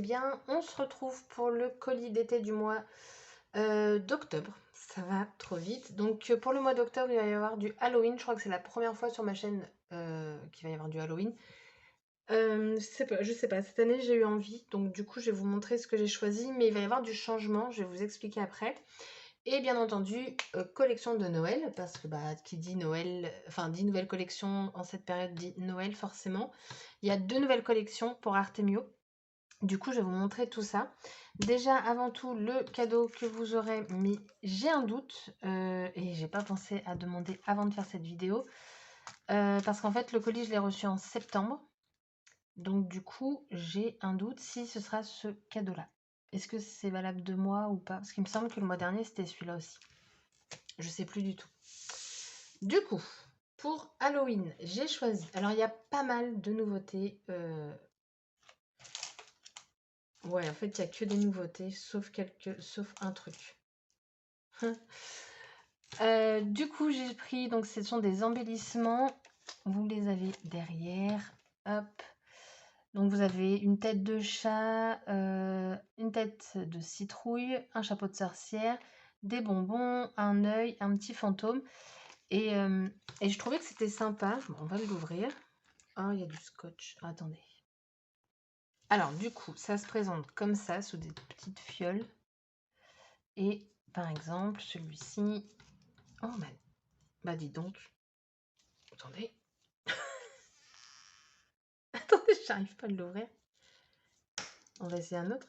bien, on se retrouve pour le colis d'été du mois d'octobre. Ça va trop vite. Donc pour le mois d'octobre, il va y avoir du Halloween. Je crois que c'est la première fois sur ma chaîne qu'il va y avoir du Halloween. Je sais pas, cette année j'ai eu envie, donc du coup je vais vous montrer ce que j'ai choisi, mais il va y avoir du changement, je vais vous expliquer après. Et bien entendu, collection de Noël, parce que bah, qui dit Noël, enfin dit nouvelle collection en cette période dit Noël forcément. Il y a 2 nouvelles collections pour Artemio. Du coup, je vais vous montrer tout ça. Déjà, avant tout, le cadeau que vous aurez, mais j'ai un doute, et j'ai pas pensé à demander avant de faire cette vidéo, parce qu'en fait, le colis, je l'ai reçu en septembre. Donc du coup, j'ai un doute si ce sera ce cadeau-là. Est-ce que c'est valable de moi ou pas? Parce qu'il me semble que le mois dernier, c'était celui-là aussi. Je sais plus du tout. Du coup, pour Halloween, j'ai choisi... Alors, il y a pas mal de nouveautés. Ouais, en fait, il n'y a que des nouveautés, sauf un truc. Du coup, j'ai pris... Donc, ce sont des embellissements. Vous les avez derrière. Hop. Donc, vous avez une tête de chat, une tête de citrouille, un chapeau de sorcière, des bonbons, un œil, un petit fantôme. Et je trouvais que c'était sympa. On va l'ouvrir. Oh, il y a du scotch. Attendez. Alors, du coup, ça se présente comme ça, sous des petites fioles. Et, par exemple, celui-ci... Oh, bah dis donc. Attendez. Attendez, j'arrive pas à l'ouvrir. On va essayer un autre.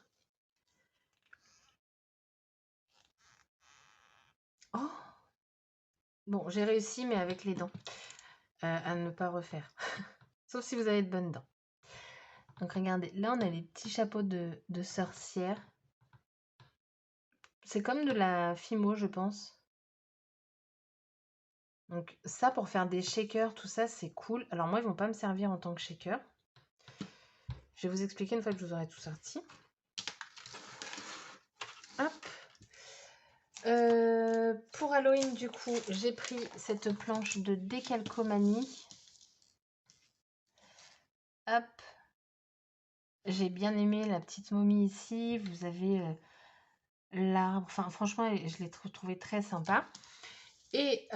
Oh! Bon, j'ai réussi, mais avec les dents. À ne pas refaire. Sauf si vous avez de bonnes dents. Donc, regardez. Là, on a les petits chapeaux de sorcière. C'est comme de la Fimo, je pense. Donc ça, pour faire des shakers, tout ça, c'est cool. Alors moi, ils vont pas me servir en tant que shaker. Je vais vous expliquer une fois que je vous aurai tout sorti. Hop. Pour Halloween, du coup, j'ai pris cette planche de décalcomanie. Hop. J'ai bien aimé la petite momie ici. Vous avez l'arbre. Enfin, franchement, je l'ai trouvé très sympa. Et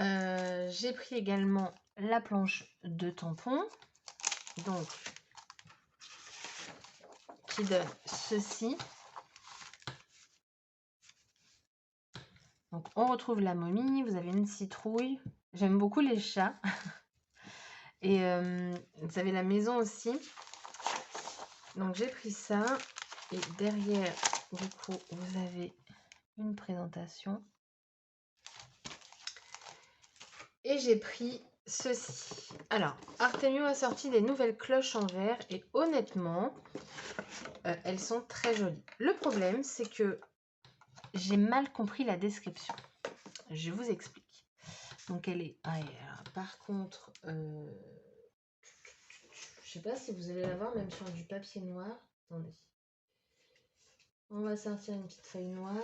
j'ai pris également la planche de tampon. Donc, qui donne ceci. Donc, on retrouve la momie, vous avez une citrouille. J'aime beaucoup les chats. Et vous avez la maison aussi. Donc, j'ai pris ça. Et derrière, du coup, vous avez une présentation. Et j'ai pris ceci. Alors, Artemio a sorti des nouvelles cloches en verre. Et honnêtement, elles sont très jolies. Le problème, c'est que j'ai mal compris la description. Je vous explique. Donc elle est... Ah, alors, par contre, je sais pas si vous allez la voir même sur du papier noir. Attendez. On va sortir une petite feuille noire.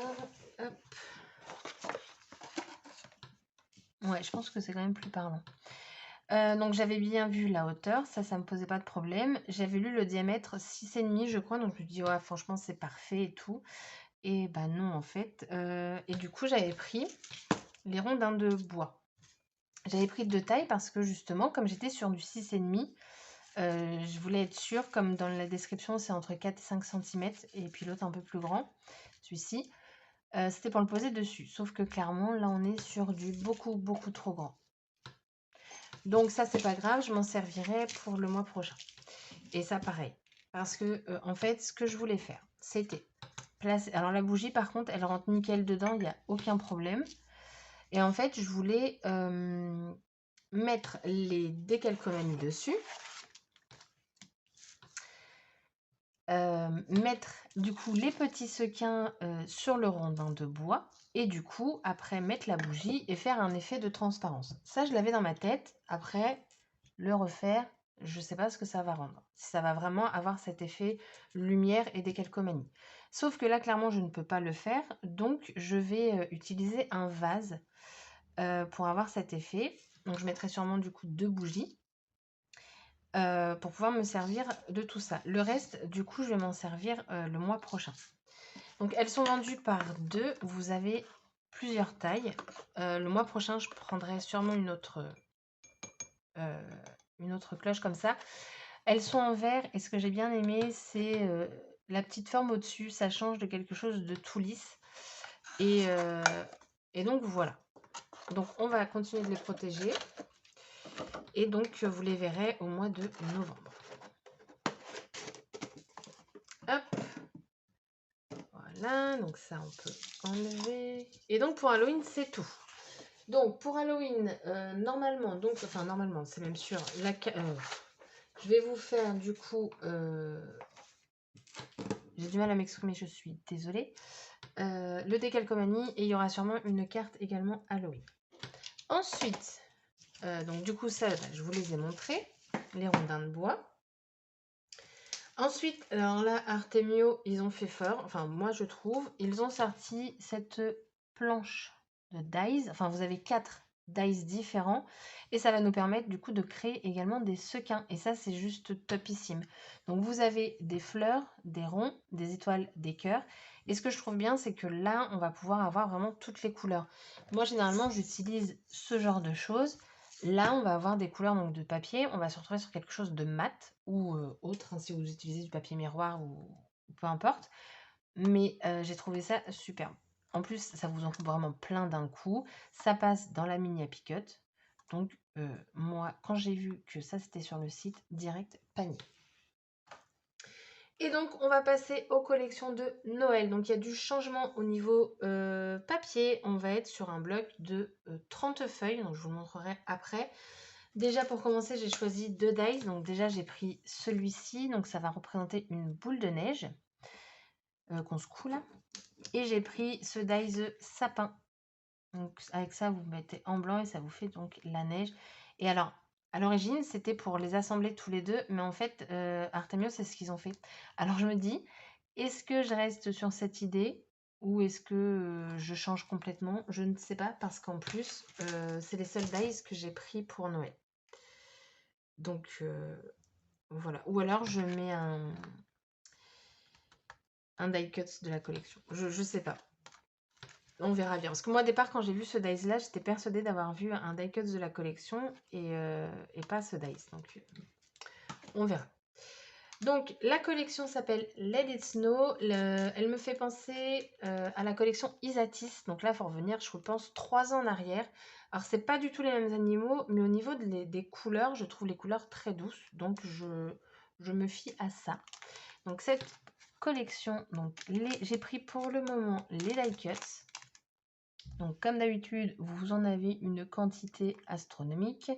Hop. Ouais, je pense que c'est quand même plus parlant. Donc j'avais bien vu la hauteur, ça me posait pas de problème. J'avais lu le diamètre 6,5 je crois, donc je me dis ouais franchement c'est parfait et tout. Et bah non en fait. Et du coup j'avais pris les rondins de bois. J'avais pris de taille parce que justement comme j'étais sur du 6,5, je voulais être sûre, comme dans la description c'est entre 4 et 5 cm et puis l'autre un peu plus grand, celui-ci. C'était pour le poser dessus, sauf que clairement là on est sur du beaucoup trop grand. Donc ça c'est pas grave, je m'en servirai pour le mois prochain. Et ça pareil, parce que en fait ce que je voulais faire c'était placer... Alors la bougie par contre elle rentre nickel dedans, il n'y a aucun problème. Et en fait je voulais mettre les décalcomanies dessus. Mettre du coup les petits sequins sur le rondin de bois et du coup après mettre la bougie et faire un effet de transparence. Ça je l'avais dans ma tête, après le refaire je sais pas ce que ça va rendre, si ça va vraiment avoir cet effet lumière et décalcomanie. Sauf que là clairement je ne peux pas le faire, donc je vais utiliser un vase pour avoir cet effet. Donc je mettrai sûrement du coup 2 bougies. pour pouvoir me servir de tout ça. Le reste, du coup, je vais m'en servir le mois prochain. Donc, elles sont vendues par 2. Vous avez plusieurs tailles. Le mois prochain, je prendrai sûrement une autre cloche comme ça. Elles sont en verre et ce que j'ai bien aimé, c'est la petite forme au-dessus. Ça change de quelque chose de tout lisse. Et donc, voilà. Donc, on va continuer de les protéger. Et donc, vous les verrez au mois de novembre. Hop. Voilà, donc ça, on peut enlever. Et donc, pour Halloween, c'est tout. Donc, pour Halloween, normalement, c'est même sûr, je vais vous faire, du coup, j'ai du mal à m'exprimer, je suis désolée, le décalcomanie, et il y aura sûrement une carte également Halloween. Ensuite, donc du coup, ça, je vous les ai montrés, les rondins de bois. Ensuite, alors là, Artemio, ils ont fait fort, enfin moi je trouve, ils ont sorti cette planche de dies, enfin vous avez 4 dies différents, et ça va nous permettre du coup de créer également des sequins, et ça c'est juste topissime. Donc vous avez des fleurs, des ronds, des étoiles, des cœurs, et ce que je trouve bien c'est que là on va pouvoir avoir vraiment toutes les couleurs. Moi généralement j'utilise ce genre de choses. Là, on va avoir des couleurs donc, de papier. On va se retrouver sur quelque chose de mat ou autre, hein, si vous utilisez du papier miroir ou peu importe. Mais j'ai trouvé ça superbe. En plus, ça vous en fout vraiment plein d'un coup. Ça passe dans la mini à picote. Donc, moi, quand j'ai vu que ça, c'était sur le site, direct, panier. Et donc, on va passer aux collections de Noël. Donc, il y a du changement au niveau papier. On va être sur un bloc de 30 feuilles. Donc, je vous le montrerai après. Déjà, pour commencer, j'ai choisi 2 dice. Donc, déjà, j'ai pris celui-ci. Donc, ça va représenter une boule de neige qu'on secoue là. Et j'ai pris ce dice sapin. Donc, avec ça, vous mettez en blanc et ça vous fait donc la neige. Et alors, à l'origine, c'était pour les assembler tous les deux. Mais en fait, Artemio, c'est ce qu'ils ont fait. Alors, je me dis, est-ce que je reste sur cette idée ou est-ce que je change complètement? Je ne sais pas parce qu'en plus, c'est les seuls dice que j'ai pris pour Noël. Donc, voilà. Ou alors, je mets un die cut de la collection. Je sais pas. On verra bien. Parce que moi, au départ, quand j'ai vu ce dice-là, j'étais persuadée d'avoir vu un die cut de la collection et pas ce dice. Donc, on verra. Donc, la collection s'appelle Let It Snow. Elle me fait penser à la collection Isatis. Donc là, il faut revenir, je pense, 3 ans en arrière. Alors, c'est pas du tout les mêmes animaux, mais au niveau des couleurs, je trouve les couleurs très douces. Donc, je me fie à ça. Donc, cette collection, j'ai pris pour le moment les die cuts. Donc, comme d'habitude, vous en avez une quantité astronomique.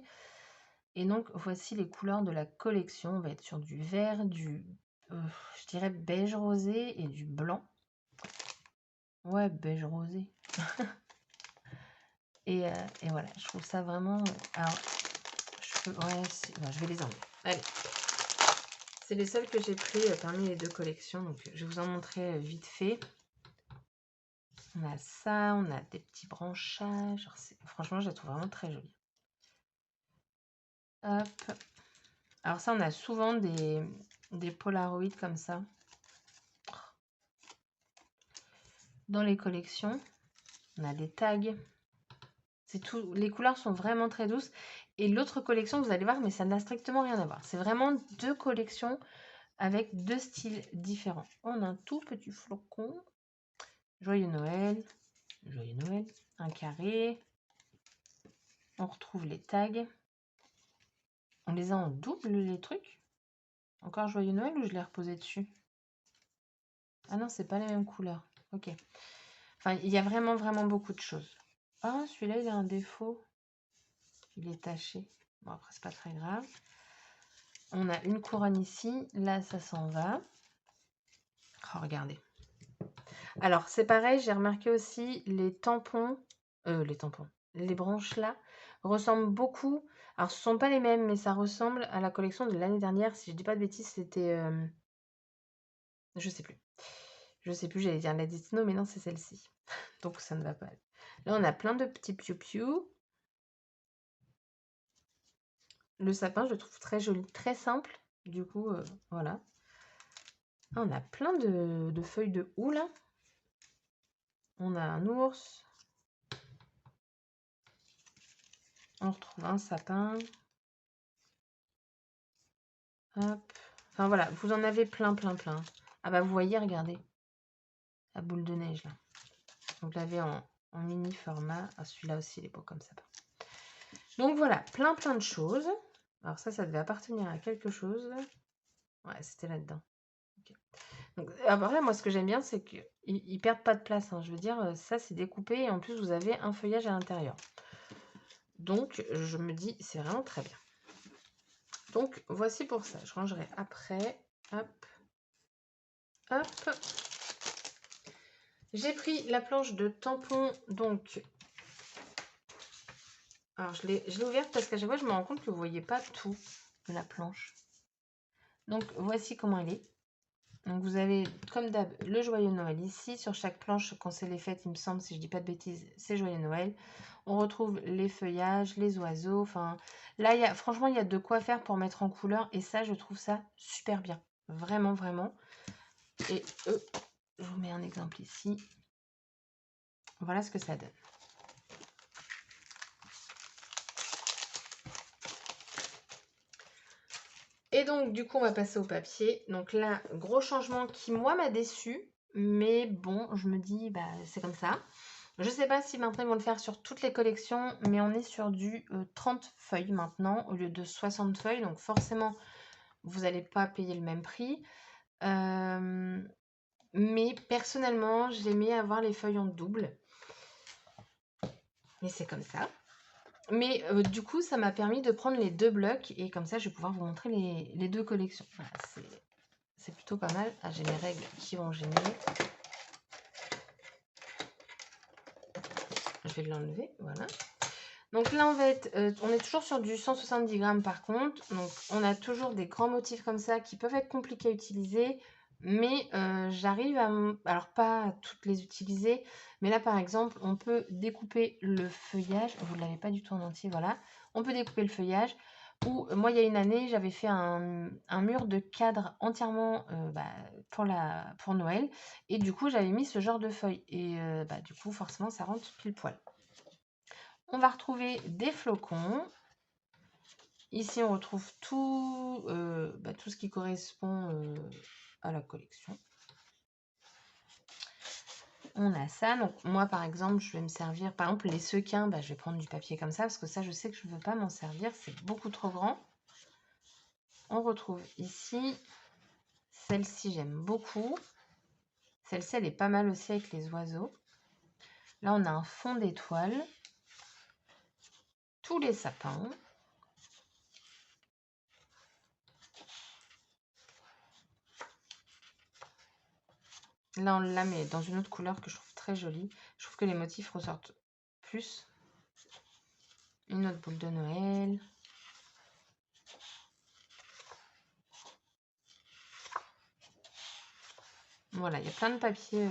Et donc, voici les couleurs de la collection. On va être sur du vert, je dirais beige rosé et du blanc. Ouais, beige rosé. et voilà, je trouve ça vraiment... Alors, je vais les enlever. Allez. C'est les seuls que j'ai pris parmi les 2 collections. Donc, je vais vous en montrer vite fait. On a ça, on a des petits branchages. Franchement, je la trouve vraiment très jolie. Hop. Alors ça, on a souvent des polaroïdes comme ça dans les collections. On a des tags. C'est tout. Les couleurs sont vraiment très douces. Et l'autre collection, vous allez voir, mais ça n'a strictement rien à voir. C'est vraiment 2 collections avec 2 styles différents. On a un tout petit flocon. Joyeux Noël. Joyeux Noël. Un carré. On retrouve les tags. On les a en double, les trucs. Encore Joyeux Noël ou je l'ai reposé dessus? Ah non, c'est pas les mêmes couleurs. Ok. Enfin, il y a vraiment, vraiment beaucoup de choses. Ah, celui-là, il a un défaut. Il est taché. Bon, après, c'est pas très grave. On a une couronne ici. Là, ça s'en va. Oh, regardez. Alors, c'est pareil, j'ai remarqué aussi les tampons. Les branches là ressemblent beaucoup. Alors, ce ne sont pas les mêmes, mais ça ressemble à la collection de l'année dernière. Si je dis pas de bêtises, c'était... je sais plus. Je sais plus, j'allais dire la Disno, mais non, c'est celle-ci. Donc, ça ne va pas. Là, on a plein de petits piou-piou. Le sapin, je le trouve très joli, très simple. Du coup, voilà. Ah, on a plein de feuilles de houx là. On a un ours. On retrouve un sapin. Hop. Enfin voilà, vous en avez plein, plein, plein. Ah bah vous voyez, regardez. La boule de neige là. Donc, je l'avais en mini format. Ah, celui-là aussi, il est beau comme sapin. Donc voilà, plein, plein de choses. Alors ça devait appartenir à quelque chose. Ouais, c'était là-dedans. Ok. Donc, après, moi, ce que j'aime bien, c'est qu'ils ne perdent pas de place, hein. Je veux dire, ça, c'est découpé et en plus, vous avez un feuillage à l'intérieur. Donc, je me dis, c'est vraiment très bien. Donc, voici pour ça. Je rangerai après. Hop. Hop. J'ai pris la planche de tampons. Donc, alors, je l'ai ouverte parce qu'à chaque fois, je me rends compte que vous ne voyez pas tout de la planche. Donc, voici comment elle est. Donc, vous avez, comme d'hab, le joyeux Noël ici. Sur chaque planche, quand c'est les fêtes, il me semble, si je dis pas de bêtises, c'est joyeux Noël. On retrouve les feuillages, les oiseaux. Enfin, là, franchement, il y a de quoi faire pour mettre en couleur. Et ça, je trouve ça super bien. Vraiment, vraiment. Et je vous mets un exemple ici. Voilà ce que ça donne. Et donc, du coup, on va passer au papier. Donc là, gros changement qui, moi, m'a déçu. Mais bon, je me dis, bah, c'est comme ça. Je ne sais pas si maintenant ils vont le faire sur toutes les collections, mais on est sur du 30 feuilles maintenant, au lieu de 60 feuilles. Donc forcément, vous n'allez pas payer le même prix. Mais personnellement, j'aimais avoir les feuilles en double. Mais c'est comme ça. Mais du coup, ça m'a permis de prendre les deux blocs. Et comme ça, je vais pouvoir vous montrer les deux collections. Voilà, c'est plutôt pas mal. Ah, j'ai mes règles qui vont gêner. Je vais l'enlever, voilà. Donc là, on est toujours sur du 170 grammes par contre. Donc on a toujours des grands motifs comme ça qui peuvent être compliqués à utiliser. Mais j'arrive alors pas à toutes les utiliser. Mais là, par exemple, on peut découper le feuillage. Vous ne l'avez pas du tout en entier, voilà. On peut découper le feuillage. Ou moi, il y a une année, j'avais fait un mur de cadre entièrement pour Noël. Et du coup, j'avais mis ce genre de feuilles. Et du coup, forcément, ça rentre pile poil. On va retrouver des flocons. Ici, on retrouve tout ce qui correspond à la collection. On a ça. Donc, moi, par exemple, je vais me servir, par exemple, les sequins, je vais prendre du papier comme ça, parce que ça, je sais que je ne veux pas m'en servir. C'est beaucoup trop grand. On retrouve ici, celle-ci, j'aime beaucoup. Celle-ci, elle est pas mal aussi avec les oiseaux. Là, on a un fond d'étoiles. Tous les sapins. Là, on l'a, mais dans une autre couleur que je trouve très jolie. Je trouve que les motifs ressortent plus. Une autre boule de Noël. Voilà, il y a plein de papiers.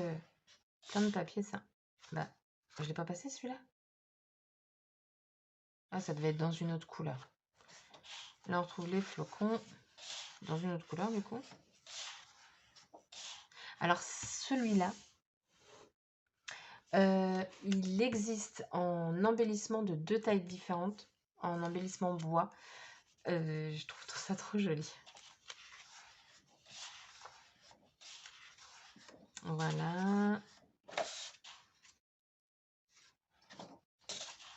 Ça. Je l'ai pas passé celui-là. Ah, ça devait être dans une autre couleur. Là, on retrouve les flocons dans une autre couleur, du coup. Alors, celui-là, il existe en embellissement de 2 tailles différentes, en embellissement bois. Je trouve ça trop joli. Voilà.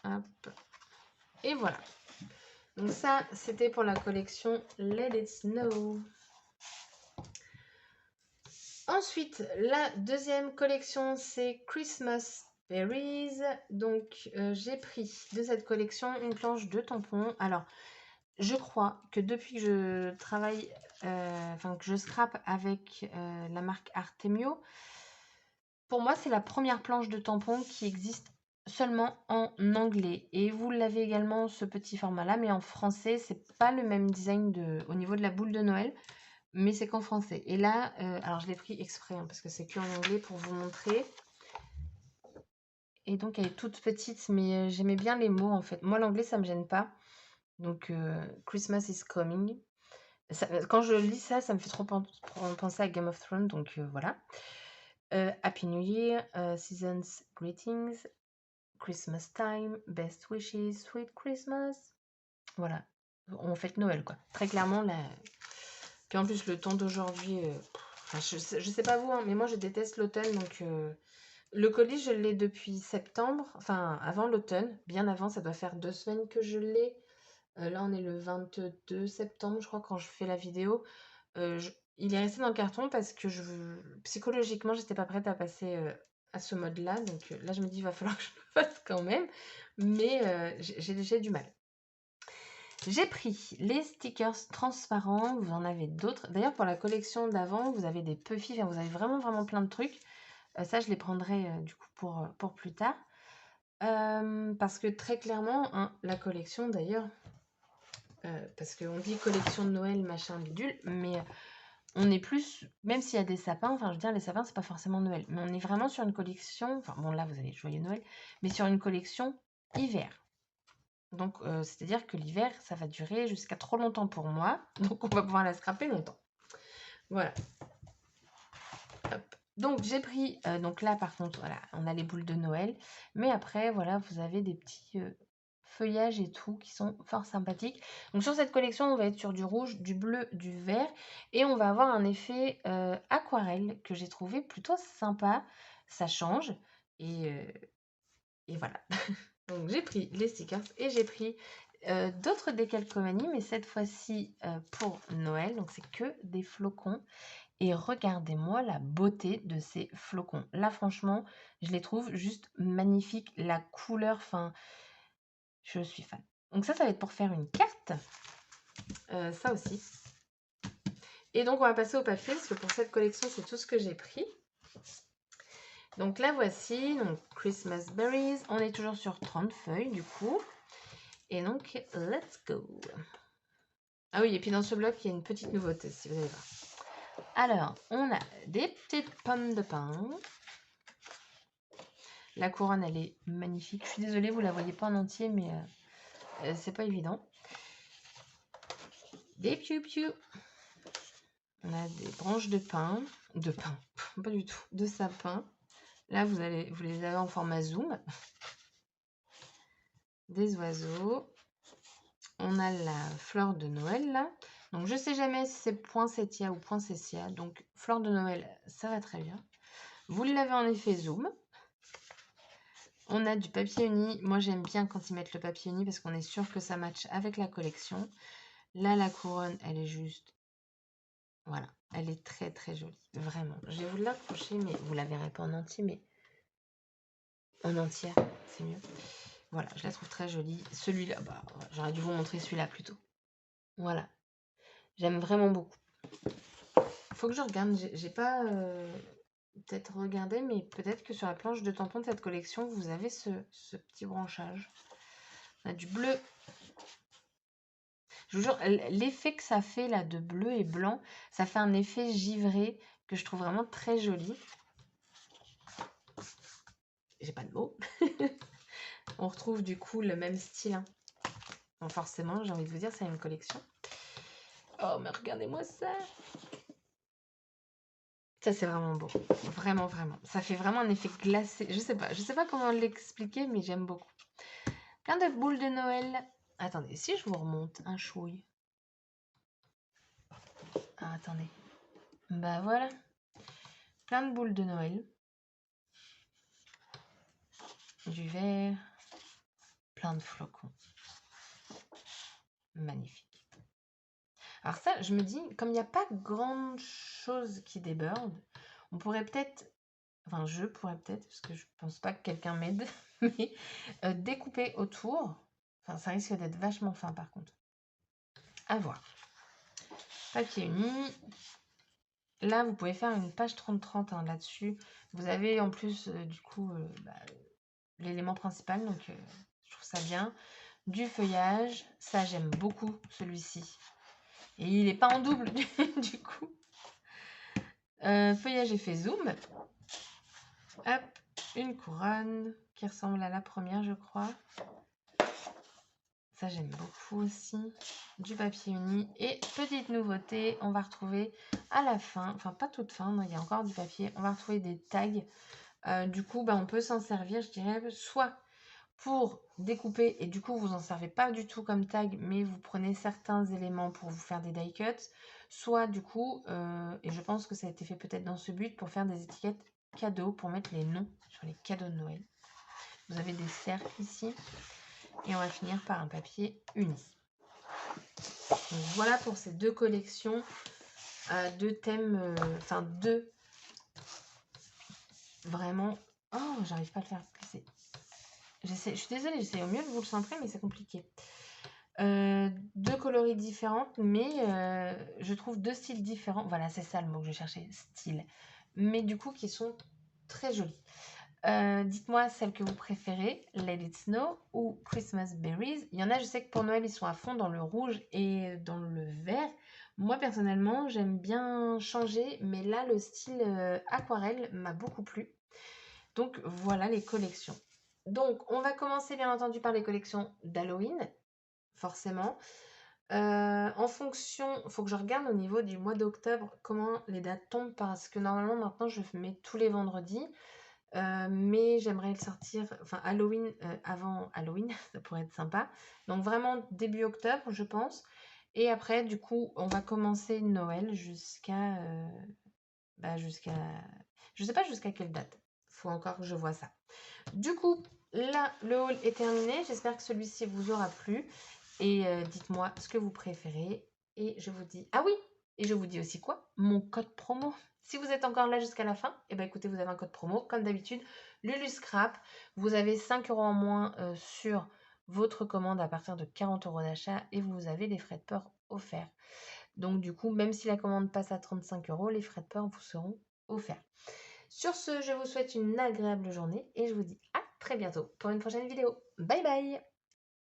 Hop. Et voilà. Donc ça, c'était pour la collection Let It Snow. Ensuite, la deuxième collection, c'est Christmas Berries. Donc, j'ai pris de cette collection une planche de tampons. Alors, je crois que depuis que je travaille, que je scrape avec la marque Artemio, pour moi, c'est la première planche de tampons qui existe seulement en anglais. Et vous l'avez également, ce petit format-là, mais en français, c'est pas le même design au niveau de la boule de Noël, mais c'est qu'en français. Et là, alors je l'ai pris exprès, parce que c'est que en anglais pour vous montrer. Et donc, elle est toute petite, mais j'aimais bien les mots, en fait. Moi, l'anglais, ça me gêne pas. Donc, Christmas is coming. Quand je lis ça, ça me fait trop penser à Game of Thrones, donc voilà. Happy New Year, Seasons Greetings, Christmas Time, Best Wishes, Sweet Christmas. Voilà, on fête Noël, quoi. Très clairement, là. Puis en plus, le temps d'aujourd'hui, je sais pas vous, hein, mais moi je déteste l'automne, donc le colis, je l'ai depuis septembre, enfin avant l'automne, bien avant, ça doit faire 2 semaines que je l'ai. Là, on est le 22 septembre, je crois, quand je fais la vidéo. Il est resté dans le carton parce que psychologiquement, j'étais pas prête à passer à ce mode-là. Donc là, je me dis, il va falloir que je le fasse quand même. Mais j'ai du mal. J'ai pris les stickers transparents. Vous en avez d'autres. D'ailleurs, pour la collection d'avant, vous avez des puffy. Enfin, vous avez vraiment, vraiment plein de trucs. Ça, je les prendrai du coup pour plus tard. Parce que très clairement, hein, la collection d'ailleurs, parce qu'on dit collection de Noël, machin, bidule, mais on est plus, même s'il y a des sapins, enfin je veux dire, les sapins, c'est pas forcément Noël, mais on est vraiment sur une collection, enfin bon là vous avez joyeux Noël, mais sur une collection hiver. Donc c'est-à-dire que l'hiver, ça va durer jusqu'à trop longtemps pour moi, donc on va pouvoir la scraper longtemps. Voilà. Hop. Donc j'ai pris, donc là par contre, voilà, on a les boules de Noël, mais après, voilà, vous avez des petits feuillages et tout qui sont fort sympathiques. Donc sur cette collection, on va être sur du rouge, du bleu, du vert, et on va avoir un effet aquarelle que j'ai trouvé plutôt sympa. Ça change, et voilà. Donc j'ai pris les stickers et j'ai pris d'autres décalcomanies, mais cette fois-ci pour Noël, donc c'est que des flocons. Et regardez-moi la beauté de ces flocons. Là, franchement, je les trouve juste magnifiques. La couleur, enfin, je suis fan. Donc ça va être pour faire une carte. Ça aussi. Et donc, on va passer au papier, parce que pour cette collection, c'est tout ce que j'ai pris. Donc là, voici, donc Christmas Berries. On est toujours sur 30 feuilles, du coup. Et donc, let's go. Ah oui, et puis dans ce bloc, il y a une petite nouveauté, si vous allez voir. Alors, on a des petites pommes de pin. La couronne, elle est magnifique. Je suis désolée, vous la voyez pas en entier, mais c'est pas évident. Des piou-piou. On a des branches de pin. De pin, pas du tout. De sapin. Là, vous les avez en format zoom. Des oiseaux. On a la fleur de Noël, là. Donc, je sais jamais si c'est poinsettia ou poinsettia. Donc, fleur de Noël, ça va très bien. Vous l'avez en effet zoom. On a du papier uni. Moi, j'aime bien quand ils mettent le papier uni parce qu'on est sûr que ça matche avec la collection. Là, la couronne, elle est juste... Voilà, elle est très très jolie. Vraiment. Je vais vous l'accrocher, mais vous la verrez pas en entier, mais en entière, c'est mieux. Voilà, je la trouve très jolie. Celui-là, bah, j'aurais dû vous montrer celui-là plutôt. Voilà. J'aime vraiment beaucoup. Faut que je regarde. J'ai pas peut-être regardé, mais peut-être que sur la planche de tampon de cette collection, vous avez ce petit branchage. On a du bleu. Je vous jure, l'effet que ça fait là de bleu et blanc, ça fait un effet givré que je trouve vraiment très joli. J'ai pas de mots. On retrouve du coup le même style. Hein. Bon, forcément, j'ai envie de vous dire, c'est une collection. Oh, mais regardez-moi ça. Ça, c'est vraiment beau. Vraiment, vraiment. Ça fait vraiment un effet glacé. Je sais pas comment l'expliquer, mais j'aime beaucoup. Plein de boules de Noël. Attendez, si je vous remonte un chouille. Ah, attendez. Bah voilà. Plein de boules de Noël. Du vert. Plein de flocons. Magnifique. Alors ça, je me dis, comme il n'y a pas grand chose qui déborde, on pourrait peut-être, enfin je pourrais peut-être, parce que je pense pas que quelqu'un m'aide, mais découper autour. Enfin, ça risque d'être vachement fin par contre. À voir. Papier uni. Là, vous pouvez faire une page 30-30 hein, là-dessus. Vous avez en plus, du coup, l'élément principal, donc je trouve ça bien. Du feuillage, ça j'aime beaucoup celui-ci. Et il n'est pas en double du coup. Feuillage effet zoom. Hop, une couronne qui ressemble à la première, je crois. Ça, j'aime beaucoup aussi. Du papier uni. Et petite nouveauté, on va retrouver à la fin, enfin pas toute fin, non, il y a encore du papier. On va retrouver des tags. Du coup, on peut s'en servir, je dirais, soit pour découper, et du coup, vous n'en servez pas du tout comme tag, mais vous prenez certains éléments pour vous faire des die cuts. Soit, du coup, et je pense que ça a été fait peut-être dans ce but, pour faire des étiquettes cadeaux, pour mettre les noms sur les cadeaux de Noël. Vous avez des cercles ici. Et on va finir par un papier uni. Donc voilà pour ces deux collections, deux thèmes, enfin deux, vraiment... Oh, j'arrive pas à le faire plisser. Je suis désolée, j'essaie au mieux de vous le centrer, mais c'est compliqué. Deux coloris différentes, mais je trouve deux styles différents. Voilà, c'est ça le mot que je cherchais, style. Mais du coup, qui sont très jolis. Dites-moi celle que vous préférez, Let It Snow ou Christmas Berries. Il y en a, je sais que pour Noël, ils sont à fond dans le rouge et dans le vert. Moi, personnellement, j'aime bien changer, mais là, le style aquarelle m'a beaucoup plu. Donc, voilà les collections. Donc, on va commencer, bien entendu, par les collections d'Halloween, forcément. En fonction, il faut que je regarde au niveau du mois d'octobre comment les dates tombent, parce que normalement, maintenant, je mets tous les vendredis. Mais j'aimerais le sortir, enfin Halloween, avant Halloween, ça pourrait être sympa. Donc vraiment début octobre, je pense. Et après, du coup, on va commencer Noël jusqu'à... Je sais pas jusqu'à quelle date. Faut encore que je vois ça. Du coup, là, le haul est terminé. J'espère que celui-ci vous aura plu. Et dites-moi ce que vous préférez. Et je vous dis... Ah oui! Et je vous dis aussi quoi? Mon code promo. Si vous êtes encore là jusqu'à la fin, eh ben écoutez, vous avez un code promo. Comme d'habitude, LuluScrap. Vous avez 5 € en moins sur votre commande à partir de 40 € d'achat. Et vous avez les frais de port offerts. Donc du coup, même si la commande passe à 35 €, les frais de port vous seront offerts. Sur ce, je vous souhaite une agréable journée et je vous dis à très bientôt pour une prochaine vidéo. Bye bye!